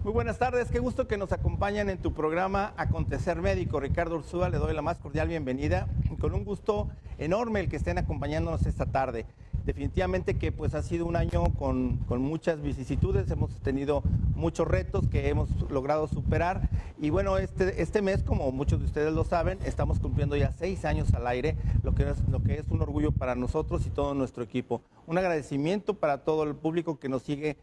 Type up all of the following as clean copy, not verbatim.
Muy buenas tardes, qué gusto que nos acompañan en tu programa Acontecer Médico. Ricardo Ursúa, le doy la más cordial bienvenida. Con un gusto enorme el que estén acompañándonos esta tarde. Definitivamente que pues ha sido un año con muchas vicisitudes, hemos tenido muchos retos que hemos logrado superar y bueno, este mes, como muchos de ustedes lo saben, estamos cumpliendo ya 6 años al aire, lo que es un orgullo para nosotros y todo nuestro equipo. Un agradecimiento para todo el público que nos sigue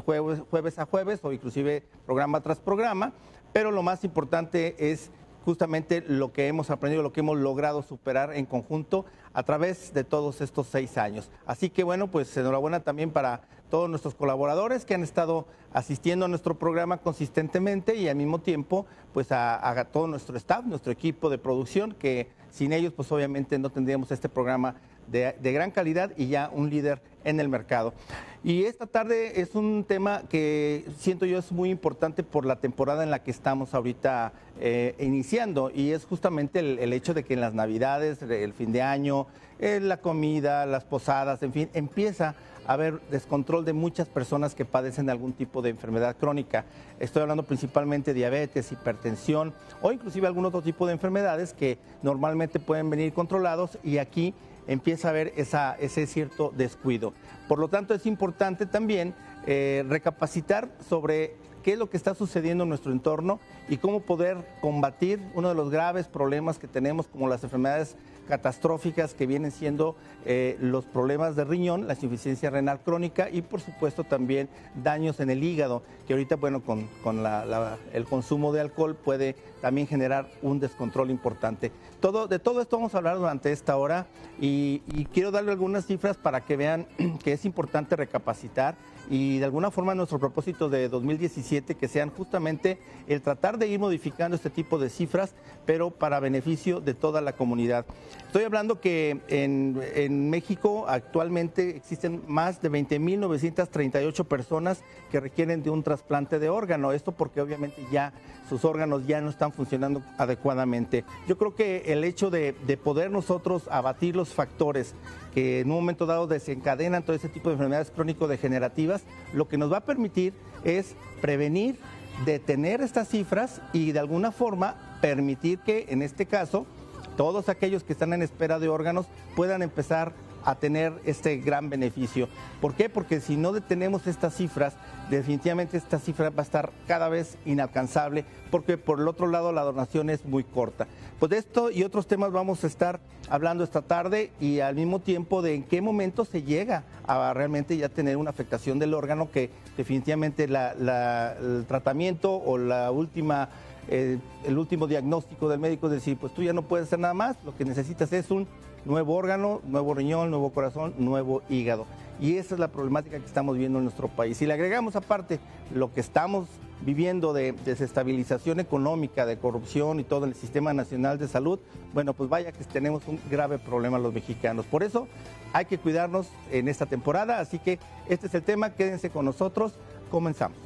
jueves a jueves o inclusive programa tras programa, pero lo más importante es justamente lo que hemos aprendido, lo que hemos logrado superar en conjunto a través de todos estos 6 años. Así que bueno, pues enhorabuena también para todos nuestros colaboradores que han estado asistiendo a nuestro programa consistentemente y al mismo tiempo pues a todo nuestro staff, nuestro equipo de producción, que sin ellos pues obviamente no tendríamos este programa de gran calidad y ya un líder en el mercado. Y esta tarde es un tema que siento yo es muy importante por la temporada en la que estamos ahorita iniciando, y es justamente el hecho de que en las Navidades, el fin de año, la comida, las posadas, en fin, empieza a haber descontrol de muchas personas que padecen de algún tipo de enfermedad crónica. Estoy hablando principalmente de diabetes, hipertensión o inclusive algún otro tipo de enfermedades que normalmente pueden venir controlados, y aquí empieza a haber ese cierto descuido. Por lo tanto, es importante también recapacitar sobre qué es lo que está sucediendo en nuestro entorno y cómo poder combatir uno de los graves problemas que tenemos, como las enfermedades catastróficas que vienen siendo los problemas de riñón, la insuficiencia renal crónica y por supuesto también daños en el hígado, que ahorita bueno con el consumo de alcohol puede también generar un descontrol importante. De todo esto vamos a hablar durante esta hora y quiero darle algunas cifras para que vean que es importante recapacitar y de alguna forma nuestro propósito de 2017 que sean justamente el tratar de ir modificando este tipo de cifras, pero para beneficio de toda la comunidad. Estoy hablando que en México actualmente existen más de 20.938 personas que requieren de un trasplante de órgano. Esto porque obviamente ya sus órganos ya no están funcionando adecuadamente. Yo creo que el hecho de poder nosotros abatir los factores que en un momento dado desencadenan todo ese tipo de enfermedades crónico-degenerativas, lo que nos va a permitir es prevenir, detener estas cifras y de alguna forma permitir que en este caso todos aquellos que están en espera de órganos puedan empezar a tener este gran beneficio. ¿Por qué? Porque si no detenemos estas cifras, definitivamente esta cifra va a estar cada vez inalcanzable, porque por el otro lado la donación es muy corta. Pues de esto y otros temas vamos a estar hablando esta tarde, y al mismo tiempo de en qué momento se llega a realmente ya tener una afectación del órgano, que definitivamente el tratamiento o el último diagnóstico del médico es decir, pues tú ya no puedes hacer nada más, lo que necesitas es un nuevo órgano, nuevo riñón, nuevo corazón, nuevo hígado. Y esa es la problemática que estamos viendo en nuestro país. Si le agregamos aparte lo que estamos viviendo de desestabilización económica, de corrupción y todo en el Sistema Nacional de Salud, bueno, pues vaya que tenemos un grave problema los mexicanos. Por eso hay que cuidarnos en esta temporada, así que este es el tema, quédense con nosotros, comenzamos.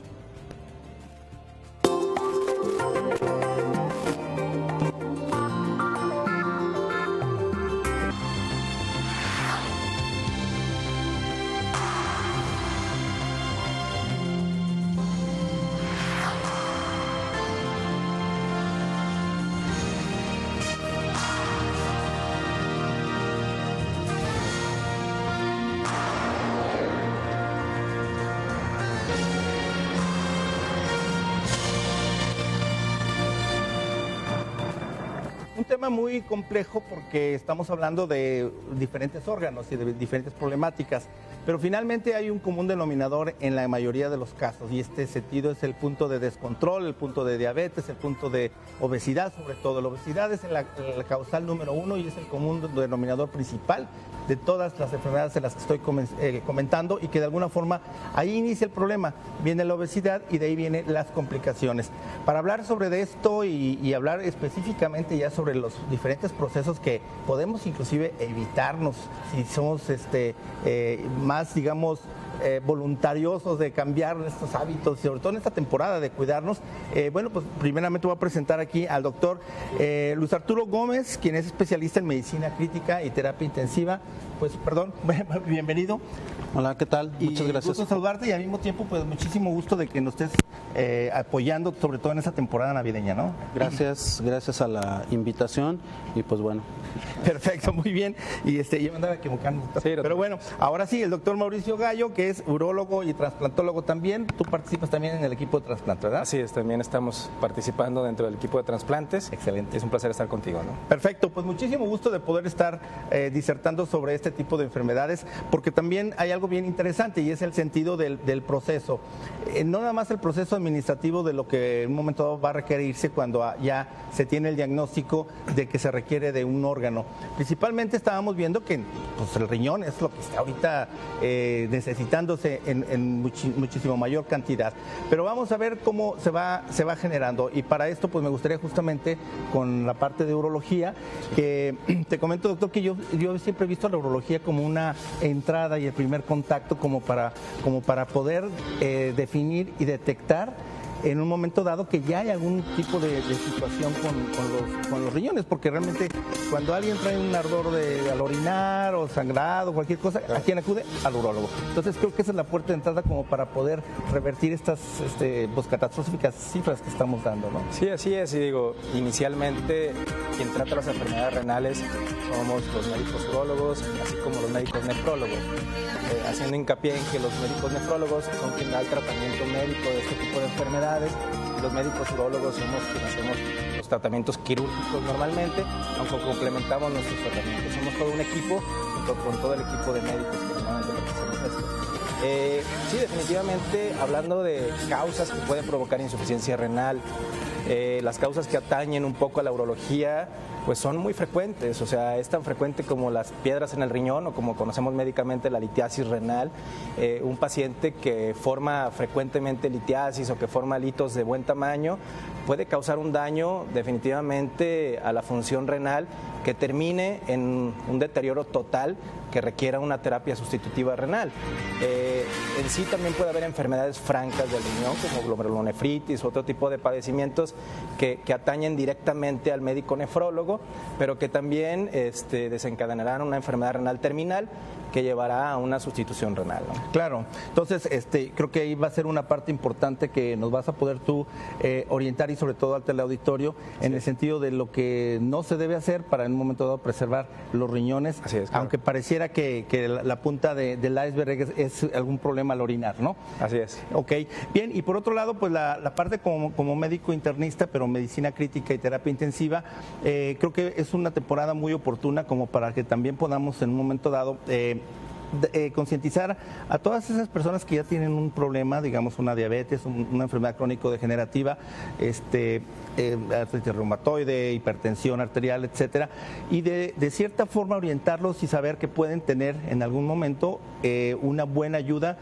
Tema muy complejo porque estamos hablando de diferentes órganos y de diferentes problemáticas, pero finalmente hay un común denominador en la mayoría de los casos, y este sentido es el punto de descontrol, el punto de diabetes, el punto de obesidad. Sobre todo la obesidad es la causal número 1 y es el común denominador principal de todas las enfermedades en las que estoy comentando, y que de alguna forma ahí inicia el problema, viene la obesidad y de ahí vienen las complicaciones. Para hablar sobre esto y hablar específicamente ya sobre los diferentes procesos que podemos inclusive evitarnos si somos más, digamos, voluntariosos de cambiar estos hábitos, sobre todo en esta temporada de cuidarnos. Bueno, pues primeramente voy a presentar aquí al doctor Luis Arturo Gómez, quien es especialista en medicina crítica y terapia intensiva. Pues, perdón, bienvenido. Hola, ¿qué tal? Muchas gracias. Gusto saludarte y al mismo tiempo, pues muchísimo gusto de que nos estés apoyando, sobre todo en esta temporada navideña, ¿no? Gracias a la invitación y pues bueno. Perfecto, muy bien. Y yo me andaba equivocando. Sí, pero bueno, ahora sí, el doctor Mauricio Gallo, que es urólogo y trasplantólogo también. Tú participas también en el equipo de trasplante, ¿verdad? Así es, también estamos participando dentro del equipo de trasplantes. Excelente. Es un placer estar contigo, ¿no? Perfecto, pues muchísimo gusto de poder estar disertando sobre este tipo de enfermedades, porque también hay algo bien interesante y es el sentido del proceso. No nada más el proceso administrativo de lo que en un momento dado va a requerirse cuando ya se tiene el diagnóstico de que se requiere de un órgano. Principalmente estábamos viendo que pues, el riñón es lo que está ahorita necesitándose en muchísimo mayor cantidad. Pero vamos a ver cómo se va generando, y para esto pues me gustaría justamente con la parte de urología, que te comento, doctor, que yo siempre he visto la urología como una entrada y el primer contacto como para poder definir y detectar en un momento dado que ya hay algún tipo de situación con los riñones, porque realmente cuando alguien trae un ardor al orinar o sangrado, cualquier cosa, ¿a quién acude? Al urólogo. Entonces creo que esa es la puerta de entrada como para poder revertir estas pues, catastróficas cifras que estamos dando, ¿no? Sí, así es, y digo, inicialmente quien trata las enfermedades renales somos los médicos urólogos, así como los médicos nefrólogos, haciendo hincapié en que los médicos nefrólogos son quien da el tratamiento médico de este tipo de enfermedades. Los médicos urólogos somos quienes hacemos los tratamientos quirúrgicos normalmente, aunque complementamos nuestros tratamientos. Somos todo un equipo, junto con todo el equipo de médicos que normalmente practicamos esto. Sí, definitivamente, hablando de causas que pueden provocar insuficiencia renal, las causas que atañen un poco a la urología, pues son muy frecuentes, o sea, es tan frecuente como las piedras en el riñón o como conocemos médicamente la litiasis renal. Un paciente que forma frecuentemente litiasis o que forma litos de buen tamaño puede causar un daño definitivamente a la función renal que termine en un deterioro total que requiera una terapia sustitutiva renal. En sí también puede haber enfermedades francas del riñón como glomerulonefritis, otro tipo de padecimientos que atañen directamente al médico nefrólogo, pero que también desencadenarán una enfermedad renal terminal que llevará a una sustitución renal, ¿no? Claro, entonces creo que ahí va a ser una parte importante que nos vas a poder tú orientar, y sobre todo al teleauditorio, en el sentido de lo que no se debe hacer para en un momento dado preservar los riñones. Así es, claro. Aunque pareciera que la punta del iceberg es algún problema al orinar, ¿no? Así es. Ok, bien, y por otro lado, pues la parte como médico internista, pero medicina crítica y terapia intensiva, creo que es una temporada muy oportuna como para que también podamos en un momento dado concientizar a todas esas personas que ya tienen un problema, digamos una diabetes, una enfermedad crónico-degenerativa, artritis reumatoide, hipertensión arterial, etcétera, y de cierta forma orientarlos y saber que pueden tener en algún momento una buena ayuda,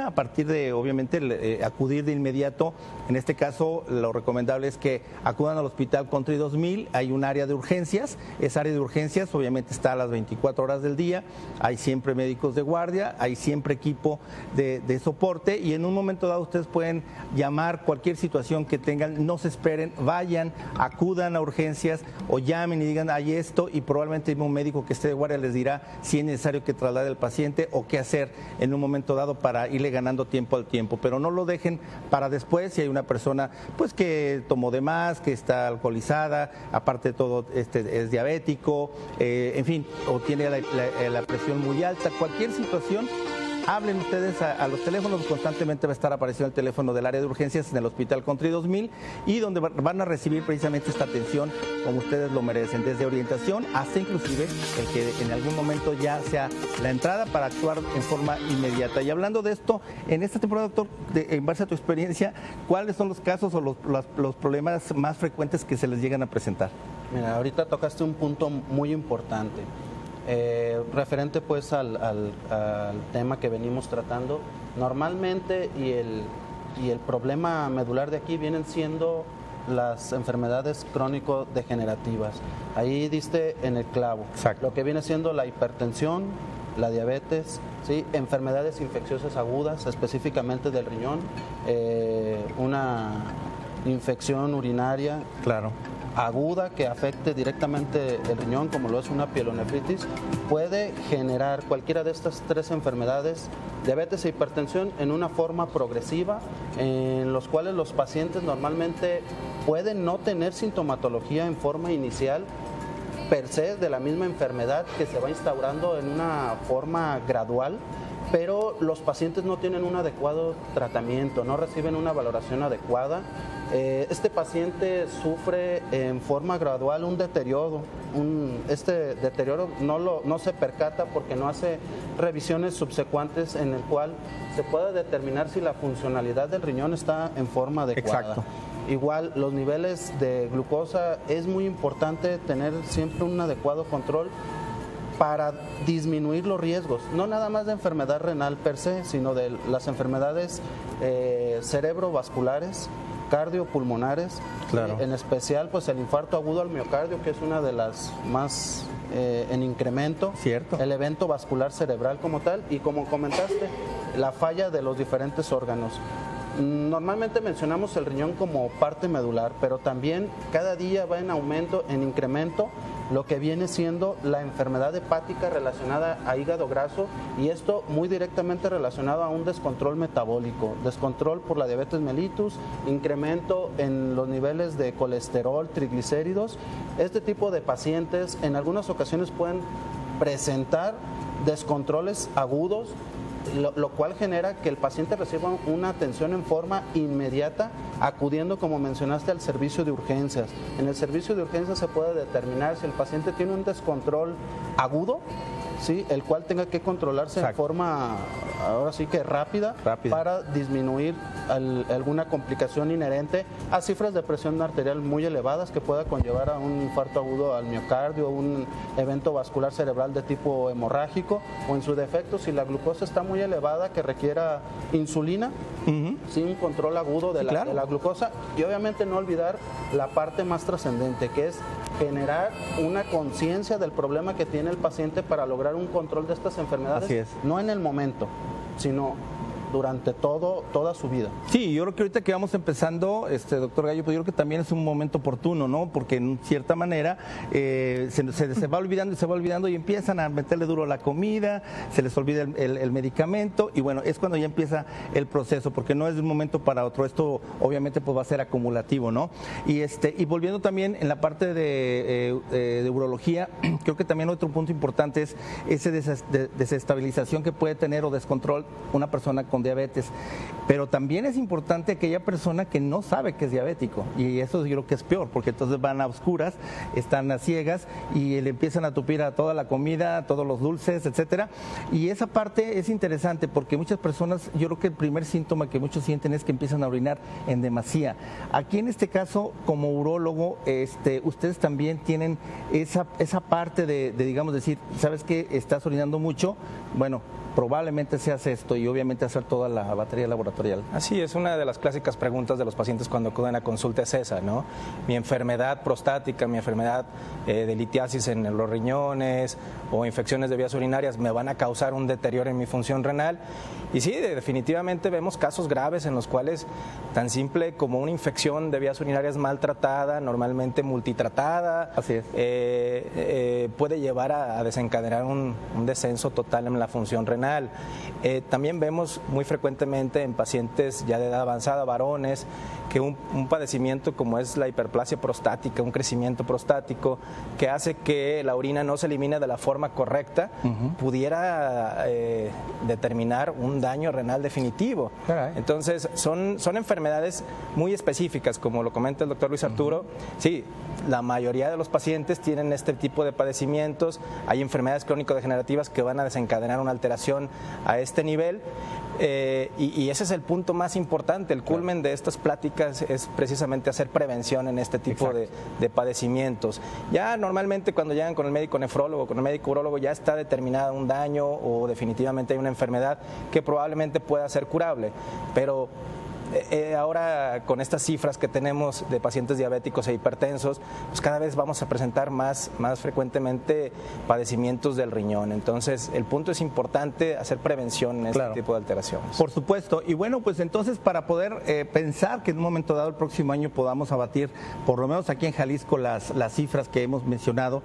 a partir de obviamente acudir de inmediato. En este caso lo recomendable es que acudan al Hospital Country 2000, hay un área de urgencias, esa área de urgencias obviamente está a las 24 horas del día, hay siempre médicos de guardia, hay siempre equipo de soporte, y en un momento dado ustedes pueden llamar cualquier situación que tengan, no se esperen, vayan, acudan a urgencias o llamen y digan hay esto, y probablemente un médico que esté de guardia les dirá si es necesario que traslade al paciente o qué hacer en un momento dado para irle ganando tiempo al tiempo, pero no lo dejen para después. Si hay una persona pues que tomó de más, que está alcoholizada, aparte de todo es diabético, en fin, o tiene la presión muy alta, cualquier situación, hablen ustedes a los teléfonos. Constantemente va a estar apareciendo el teléfono del área de urgencias en el Hospital Country 2000, y donde van a recibir precisamente esta atención como ustedes lo merecen, desde orientación hasta inclusive el que en algún momento ya sea la entrada para actuar en forma inmediata. Y hablando de esto, en esta temporada, doctor, en base a tu experiencia, ¿cuáles son los casos o los problemas más frecuentes que se les llegan a presentar? Mira, ahorita tocaste un punto muy importante. Referente pues al tema que venimos tratando, normalmente y el problema medular de aquí vienen siendo las enfermedades crónico-degenerativas. Ahí diste en el clavo. Exacto. Lo que viene siendo la hipertensión, la diabetes, ¿sí? Enfermedades infecciosas agudas, específicamente del riñón, una infección urinaria. Claro. Aguda que afecte directamente el riñón, como lo es una pielonefritis, puede generar cualquiera de estas 3 enfermedades, diabetes e hipertensión, en una forma progresiva, en los cuales los pacientes normalmente pueden no tener sintomatología en forma inicial per se de la misma enfermedad, que se va instaurando en una forma gradual, pero los pacientes no tienen un adecuado tratamiento, no reciben una valoración adecuada. Este paciente sufre en forma gradual un deterioro. Este deterioro no se percata porque no hace revisiones subsecuentes en el cual se pueda determinar si la funcionalidad del riñón está en forma adecuada. Exacto. Igual, los niveles de glucosa, es muy importante tener siempre un adecuado control para disminuir los riesgos, no nada más de enfermedad renal per se, sino de las enfermedades cerebrovasculares, cardiopulmonares, claro. En especial pues el infarto agudo al miocardio, que es una de las más en incremento, cierto. El evento vascular cerebral como tal, y como comentaste, la falla de los diferentes órganos. Normalmente mencionamos el riñón como parte medular, pero también cada día va en aumento, en incremento, lo que viene siendo la enfermedad hepática relacionada a hígado graso, y esto muy directamente relacionado a un descontrol metabólico, descontrol por la diabetes mellitus, incremento en los niveles de colesterol, triglicéridos. Este tipo de pacientes en algunas ocasiones pueden presentar descontroles agudos, lo cual genera que el paciente reciba una atención en forma inmediata, acudiendo, como mencionaste, al servicio de urgencias. En el servicio de urgencias se puede determinar si el paciente tiene un descontrol agudo, ¿sí? El cual tenga que controlarse en forma, ahora sí que rápida. Para disminuir alguna complicación inherente a cifras de presión arterial muy elevadas que pueda conllevar a un infarto agudo al miocardio, un evento vascular cerebral de tipo hemorrágico, o en su defecto, si la glucosa está muy elevada, que requiera insulina, sin un control agudo de la glucosa, y obviamente no olvidar la parte más trascendente, que es generar una conciencia del problema que tiene el paciente para lograr un control de estas enfermedades. Así es. No en el momento, sino durante toda su vida. Sí, yo creo que ahorita que vamos empezando, doctor Gallo, pues yo creo que también es un momento oportuno, ¿no? Porque en cierta manera se va olvidando y empiezan a meterle duro a la comida, se les olvida el medicamento, y bueno, es cuando ya empieza el proceso, porque no es de un momento para otro. Esto obviamente pues va a ser acumulativo, ¿no? Y volviendo también en la parte de urología, creo que también otro punto importante es esa desestabilización que puede tener o descontrol una persona con diabetes, pero también es importante aquella persona que no sabe que es diabético, y eso yo creo que es peor, porque entonces van a oscuras, están a ciegas y le empiezan a tupir a toda la comida, a todos los dulces, etcétera, y esa parte es interesante porque muchas personas, yo creo que el primer síntoma que muchos sienten es que empiezan a orinar en demasía. Aquí en este caso, como urólogo, ustedes también tienen esa parte de digamos decir, ¿sabes qué? Estás orinando mucho, bueno, probablemente se hace esto, y obviamente hacer toda la batería laboratorial. Así es, una de las clásicas preguntas de los pacientes cuando acuden a consulta es esa, ¿no? Mi enfermedad prostática, mi enfermedad de litiasis en los riñones o infecciones de vías urinarias me van a causar un deterioro en mi función renal. Y sí, definitivamente vemos casos graves en los cuales tan simple como una infección de vías urinarias maltratada, normalmente multitratada, así es, puede llevar a desencadenar un descenso total en la función renal. También vemos muy frecuentemente en pacientes ya de edad avanzada, varones, que un padecimiento como es la hiperplasia prostática, un crecimiento prostático que hace que la orina no se elimine de la forma correcta, pudiera determinar un daño renal definitivo. Entonces son enfermedades muy específicas, como lo comenta el doctor Luis Arturo. Sí, la mayoría de los pacientes tienen este tipo de padecimientos. Hay enfermedades crónico-degenerativas que van a desencadenar una alteración a este nivel, y ese es el punto más importante. El culmen de estas pláticas es precisamente hacer prevención en este tipo de padecimientos. Ya normalmente cuando llegan con el médico nefrólogo, con el médico urólogo, ya está determinado un daño o definitivamente hay una enfermedad que probablemente pueda ser curable, pero Ahora con estas cifras que tenemos de pacientes diabéticos e hipertensos, pues cada vez vamos a presentar más frecuentemente padecimientos del riñón. Entonces el punto es importante hacer prevención en este tipo de alteraciones. Por supuesto. Y bueno, pues entonces para poder pensar que en un momento dado el próximo año podamos abatir, por lo menos aquí en Jalisco, las cifras que hemos mencionado,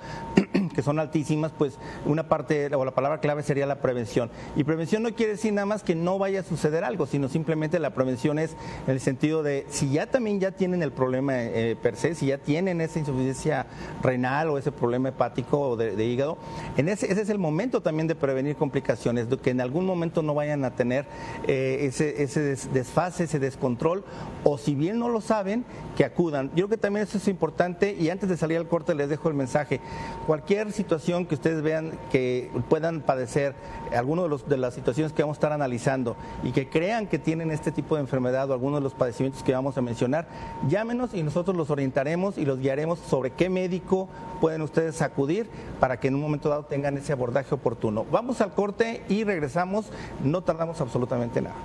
que son altísimas, pues una parte o la palabra clave sería la prevención. Y prevención no quiere decir nada más que no vaya a suceder algo, sino simplemente la prevención es en el sentido de si ya también ya tienen el problema per se, si ya tienen esa insuficiencia renal o ese problema hepático o de hígado, ese es el momento también de prevenir complicaciones, de que en algún momento no vayan a tener ese desfase, ese descontrol, o si bien no lo saben, que acudan. Yo creo que también eso es importante, y antes de salir al corte les dejo el mensaje. Cualquier situación que ustedes vean que puedan padecer, alguno de las situaciones que vamos a estar analizando y que crean que tienen este tipo de enfermedad o alguno de los padecimientos que vamos a mencionar, llámenos y nosotros los orientaremos y los guiaremos sobre qué médico pueden ustedes acudir para que en un momento dado tengan ese abordaje oportuno. Vamos al corte y regresamos, no tardamos absolutamente nada.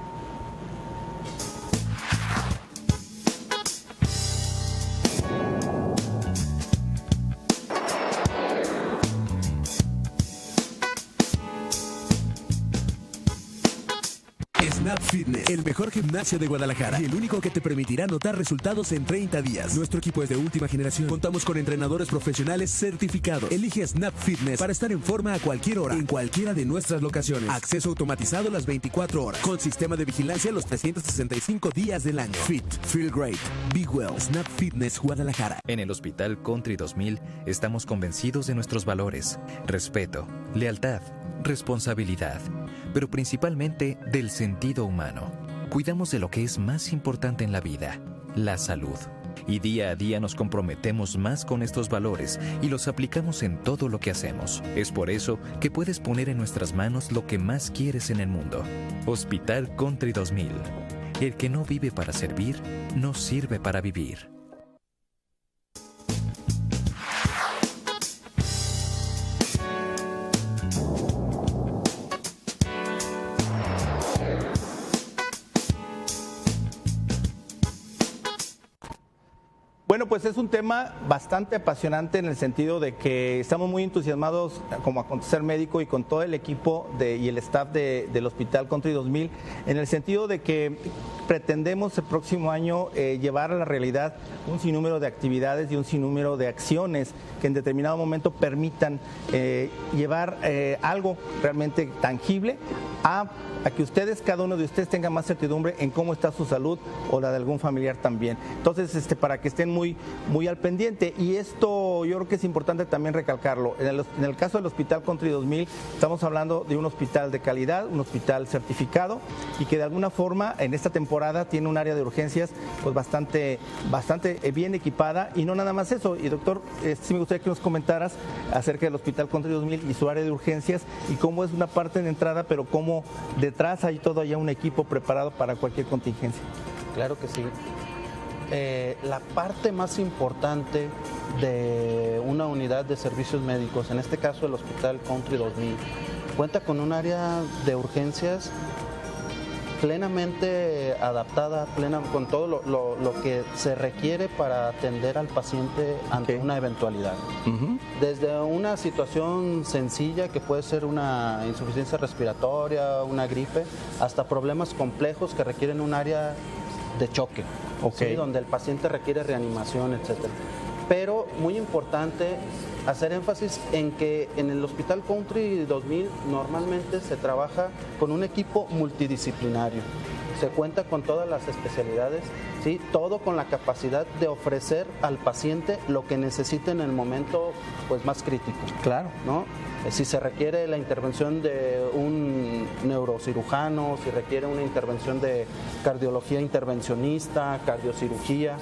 Snap Fitness, el mejor gimnasio de Guadalajara y el único que te permitirá notar resultados en 30 días. Nuestro equipo es de última generación. Contamos con entrenadores profesionales certificados. Elige Snap Fitness para estar en forma a cualquier hora, en cualquiera de nuestras locaciones. Acceso automatizado las 24 horas, con sistema de vigilancia los 365 días del año. Fit, feel great, be well. Snap Fitness Guadalajara. En el Hospital Country 2000 estamos convencidos de nuestros valores: respeto, lealtad, responsabilidad, pero principalmente del sentido humano. Cuidamos de lo que es más importante en la vida, la salud. Y día a día nos comprometemos más con estos valores y los aplicamos en todo lo que hacemos. Es por eso que puedes poner en nuestras manos lo que más quieres en el mundo. Hospital Country 2000. El que no vive para servir, no sirve para vivir. Bueno, pues es un tema bastante apasionante en el sentido de que estamos muy entusiasmados como Acontecer Médico y con todo el equipo y el staff del Hospital Country 2000, en el sentido de que pretendemos el próximo año llevar a la realidad un sinnúmero de actividades y un sinnúmero de acciones que en determinado momento permitan llevar algo realmente tangible a que ustedes, cada uno de ustedes, tenga más certidumbre en cómo está su salud o la de algún familiar también. Entonces, para que estén muy al pendiente. Y esto yo creo que es importante también recalcarlo. En el caso del Hospital Country 2000, estamos hablando de un hospital de calidad, un hospital certificado y que de alguna forma en esta temporada tiene un área de urgencias pues bastante bien equipada. Y no nada más eso. Y doctor, sí me gustaría que nos comentaras acerca del Hospital Country 2000 y su área de urgencias y cómo es una parte de entrada, pero cómo detrás hay todo ya un equipo preparado para cualquier contingencia. Claro que sí. La parte más importante de una unidad de servicios médicos, en este caso el Hospital Country 2000, cuenta con un área de urgencias plenamente adaptada, con todo lo que se requiere para atender al paciente ante una eventualidad. Desde una situación sencilla que puede ser una insuficiencia respiratoria, una gripe, hasta problemas complejos que requieren un área de choque, ¿sí? Donde el paciente requiere reanimación, etcétera. Pero muy importante hacer énfasis en que en el Hospital Country 2000 normalmente se trabaja con un equipo multidisciplinario. Se cuenta con todas las especialidades, ¿sí? Todo con la capacidad de ofrecer al paciente lo que necesite en el momento pues, más crítico. Claro. ¿No? Si se requiere la intervención de un neurocirujano, si requiere una intervención de cardiología intervencionista, cardiocirugía,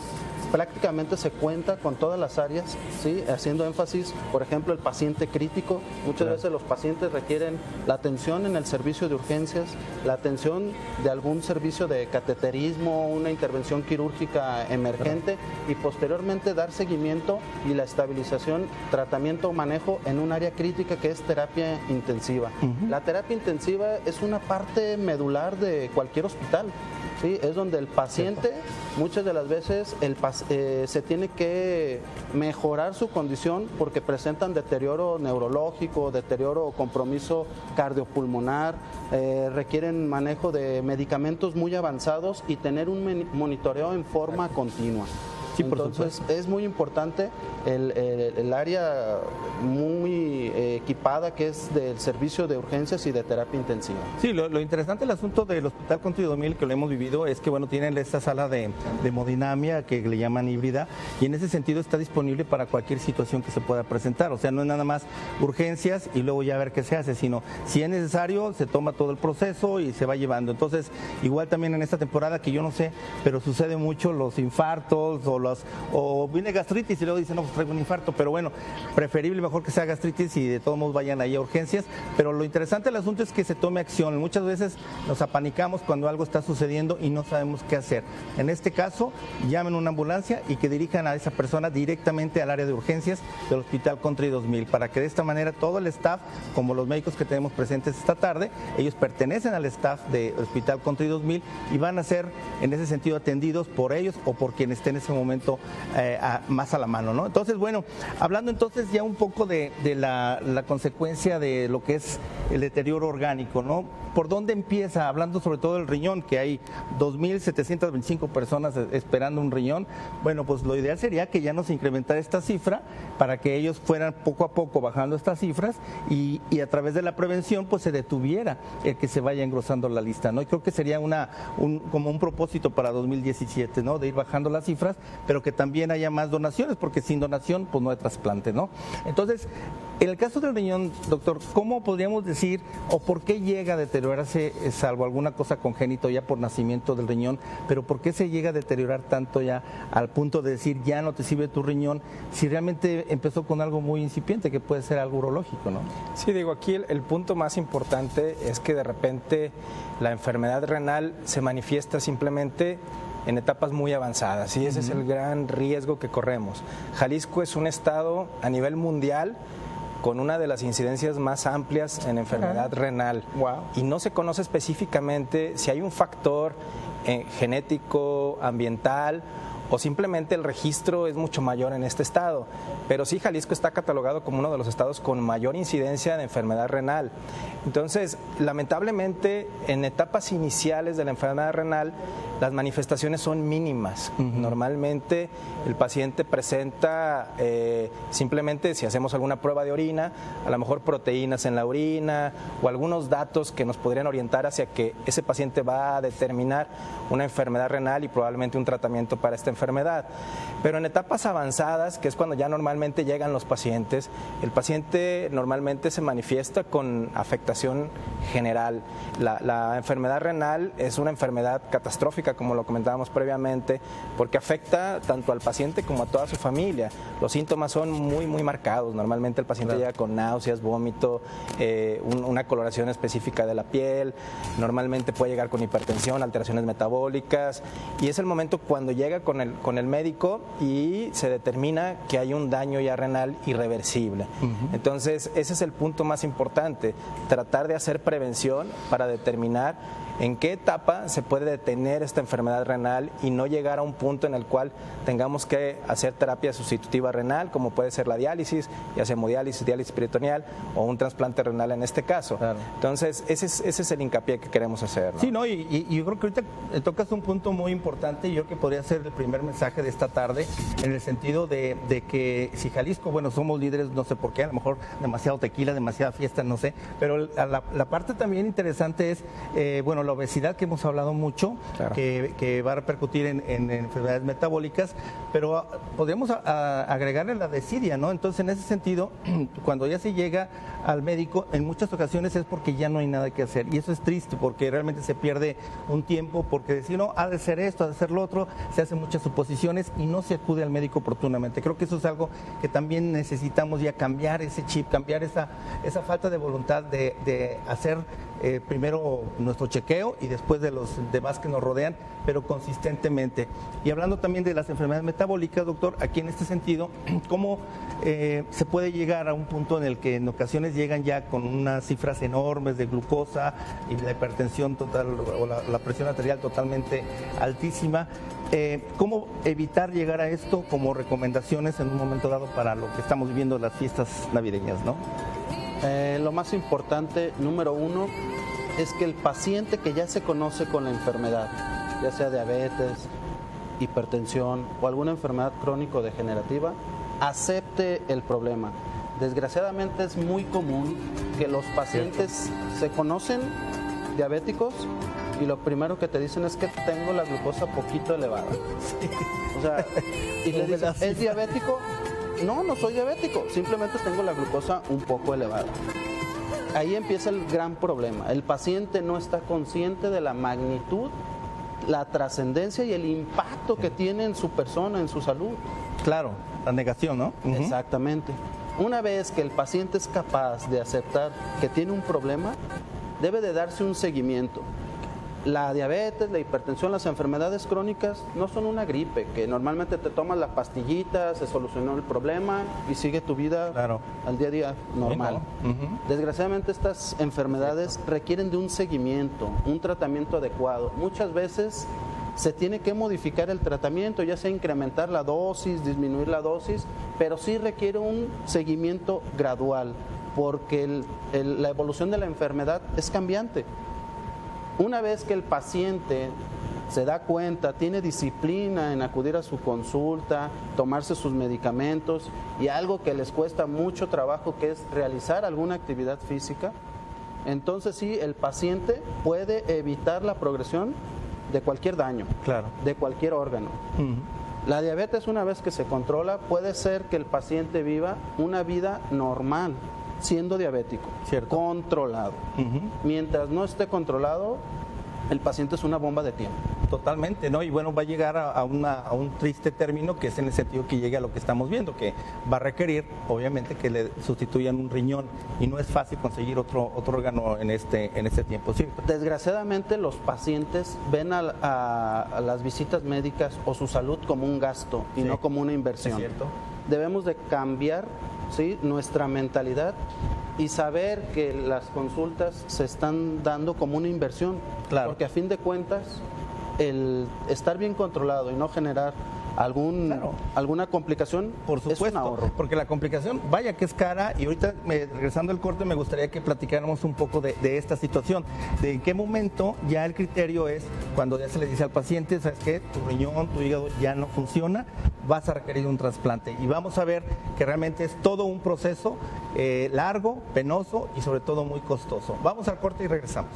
prácticamente se cuenta con todas las áreas, ¿sí? Haciendo énfasis, por ejemplo, el paciente crítico. Muchas veces los pacientes requieren la atención en el servicio de urgencias, la atención de algún servicio de cateterismo, una intervención quirúrgica emergente y posteriormente dar seguimiento y la estabilización, tratamiento o manejo en un área crítica que es terapia intensiva. La terapia intensiva es una parte medular de cualquier hospital. ¿sí? Es donde el paciente, muchas de las veces, se tiene que mejorar su condición porque presentan deterioro neurológico, deterioro o compromiso cardiopulmonar, requieren manejo de medicamentos muy avanzados y tener un monitoreo en forma continua. Sí, entonces es muy importante el área muy equipada que es del servicio de urgencias y de terapia intensiva. Sí, lo interesante del asunto del Hospital Country 2000 que lo hemos vivido es que bueno, tienen esta sala de hemodinamia que le llaman híbrida y en ese sentido está disponible para cualquier situación que se pueda presentar, o sea, no es nada más urgencias y luego ya ver qué se hace, sino si es necesario se toma todo el proceso y se va llevando. Entonces, igual también en esta temporada que yo no sé, pero sucede mucho los infartos o viene gastritis y luego dicen, no, pues traigo un infarto, pero bueno, preferible mejor que sea gastritis y de todos modos vayan ahí a urgencias, pero lo interesante del asunto es que se tome acción. Muchas veces nos apanicamos cuando algo está sucediendo y no sabemos qué hacer. En este caso, llamen una ambulancia y que dirijan a esa persona directamente al área de urgencias del Hospital Country 2000, para que de esta manera todo el staff, como los médicos que tenemos presentes esta tarde, ellos pertenecen al staff del Hospital Country 2000 y van a ser en ese sentido atendidos por ellos o por quien esté en ese momento más a la mano, ¿no? Entonces, bueno, hablando entonces ya un poco de la consecuencia de lo que es el deterioro orgánico, ¿no? ¿Por dónde empieza? Hablando sobre todo del riñón, que hay 2.725 personas esperando un riñón. Bueno, pues lo ideal sería que ya no se incrementara esta cifra para que ellos fueran poco a poco bajando estas cifras y a través de la prevención pues se detuviera el que se vaya engrosando la lista, ¿no? Y creo que sería como un propósito para 2017, ¿no? De ir bajando las cifras, pero que también haya más donaciones, porque sin donación pues no hay trasplante, ¿no? Entonces, en el caso del riñón, doctor, ¿cómo podríamos decir o por qué llega a deteriorarse, salvo alguna cosa congénito ya por nacimiento del riñón, pero por qué se llega a deteriorar tanto ya al punto de decir ya no te sirve tu riñón, si realmente empezó con algo muy incipiente que puede ser algo urológico, ¿no? Sí, digo, aquí el punto más importante es que de repente la enfermedad renal se manifiesta simplemente en etapas muy avanzadas y ese es el gran riesgo que corremos. Jalisco es un estado a nivel mundial con una de las incidencias más amplias en enfermedad renal. Wow. Y no se conoce específicamente si hay un factor genético, ambiental o simplemente el registro es mucho mayor en este estado. Pero sí, Jalisco está catalogado como uno de los estados con mayor incidencia de enfermedad renal. Entonces, lamentablemente, en etapas iniciales de la enfermedad renal, las manifestaciones son mínimas. Normalmente el paciente presenta simplemente, si hacemos alguna prueba de orina, a lo mejor proteínas en la orina o algunos datos que nos podrían orientar hacia que ese paciente va a determinar una enfermedad renal y probablemente un tratamiento para esta enfermedad. Pero en etapas avanzadas, que es cuando ya normalmente llegan los pacientes, el paciente normalmente se manifiesta con afectación general. La enfermedad renal es una enfermedad catastrófica, como lo comentábamos previamente, porque afecta tanto al paciente como a toda su familia. Los síntomas son muy, muy marcados. Normalmente el paciente llega con náuseas, vómito, una coloración específica de la piel, normalmente puede llegar con hipertensión, alteraciones metabólicas, y es el momento cuando llega con el médico y se determina que hay un daño ya renal irreversible. Entonces, ese es el punto más importante, tratar de hacer prevención para determinar en qué etapa se puede detener esta enfermedad renal y no llegar a un punto en el cual tengamos que hacer terapia sustitutiva renal, como puede ser la diálisis, ya sea hemodiálisis, diálisis peritoneal o un trasplante renal en este caso. Claro. Entonces, ese es el hincapié que queremos hacer, ¿no? Sí, ¿no? Y yo creo que ahorita tocas un punto muy importante y yo creo que podría ser el primer mensaje de esta tarde, en el sentido de que si Jalisco, bueno, somos líderes, no sé por qué, a lo mejor demasiado tequila, demasiada fiesta, no sé, pero la parte también interesante es, bueno, la obesidad que hemos hablado mucho, claro, que va a repercutir en enfermedades metabólicas, pero podríamos agregarle la desidia, ¿no? Entonces, en ese sentido, cuando ya se llega al médico, en muchas ocasiones es porque ya no hay nada que hacer, y eso es triste, porque realmente se pierde un tiempo, porque decir, no, ha de ser esto, ha de ser lo otro, se hacen muchas suposiciones y no se acude al médico oportunamente. Creo que eso es algo que también necesitamos ya cambiar ese chip, cambiar esa falta de voluntad de hacer primero nuestro chequeo y después de los demás que nos rodean, pero consistentemente. Y hablando también de las enfermedades metabólicas, doctor, aquí en este sentido, ¿cómo se puede llegar a un punto en el que en ocasiones llegan ya con unas cifras enormes de glucosa y la hipertensión total o la presión arterial totalmente altísima? ¿Cómo evitar llegar a esto como recomendaciones en un momento dado para lo que estamos viviendo las fiestas navideñas, ¿no? Lo más importante, número uno, es que el paciente que ya se conoce con la enfermedad, ya sea diabetes, hipertensión o alguna enfermedad crónico-degenerativa, acepte el problema. Desgraciadamente es muy común que los pacientes se conocen diabéticos y lo primero que te dicen es que tengo la glucosa poquito elevada. O sea, y le dicen, ¿es diabético? No, no soy diabético, simplemente tengo la glucosa un poco elevada. Ahí empieza el gran problema. El paciente no está consciente de la magnitud, la trascendencia y el impacto que tiene en su persona, en su salud. Claro, la negación, ¿no? Exactamente. Una vez que el paciente es capaz de aceptar que tiene un problema, debe de darse un seguimiento. La diabetes, la hipertensión, las enfermedades crónicas no son una gripe, que normalmente te tomas la pastillita, se solucionó el problema y sigue tu vida al día a día normal. Desgraciadamente estas enfermedades requieren de un seguimiento, un tratamiento adecuado. Muchas veces se tiene que modificar el tratamiento, ya sea incrementar la dosis, disminuir la dosis, pero sí requiere un seguimiento gradual, porque la evolución de la enfermedad es cambiante. Una vez que el paciente se da cuenta, tiene disciplina en acudir a su consulta, tomarse sus medicamentos y algo que les cuesta mucho trabajo, que es realizar alguna actividad física, entonces sí, el paciente puede evitar la progresión de cualquier daño, de cualquier órgano. La diabetes, una vez que se controla, puede ser que el paciente viva una vida normal, siendo diabético, controlado. Mientras no esté controlado, el paciente es una bomba de tiempo. Totalmente, ¿no? Y bueno, va a llegar a un triste término, que es en el sentido que llegue a lo que estamos viendo, que va a requerir, obviamente, que le sustituyan un riñón, y no es fácil conseguir otro órgano en este tiempo, ¿cierto? Desgraciadamente, los pacientes ven a las visitas médicas o su salud como un gasto y no como una inversión. Es cierto. Debemos de cambiar, ¿sí?, nuestra mentalidad y saber que las consultas se están dando como una inversión, porque a fin de cuentas el estar bien controlado y no generar alguna complicación, por supuesto, es un ahorro. Porque la complicación, vaya que es cara, y ahorita regresando al corte me gustaría que platicáramos un poco de esta situación, de en qué momento ya el criterio es cuando ya se le dice al paciente, ¿sabes qué? Tu riñón, tu hígado ya no funciona, vas a requerir un trasplante. Y vamos a ver que realmente es todo un proceso largo, penoso y sobre todo muy costoso. Vamos al corte y regresamos.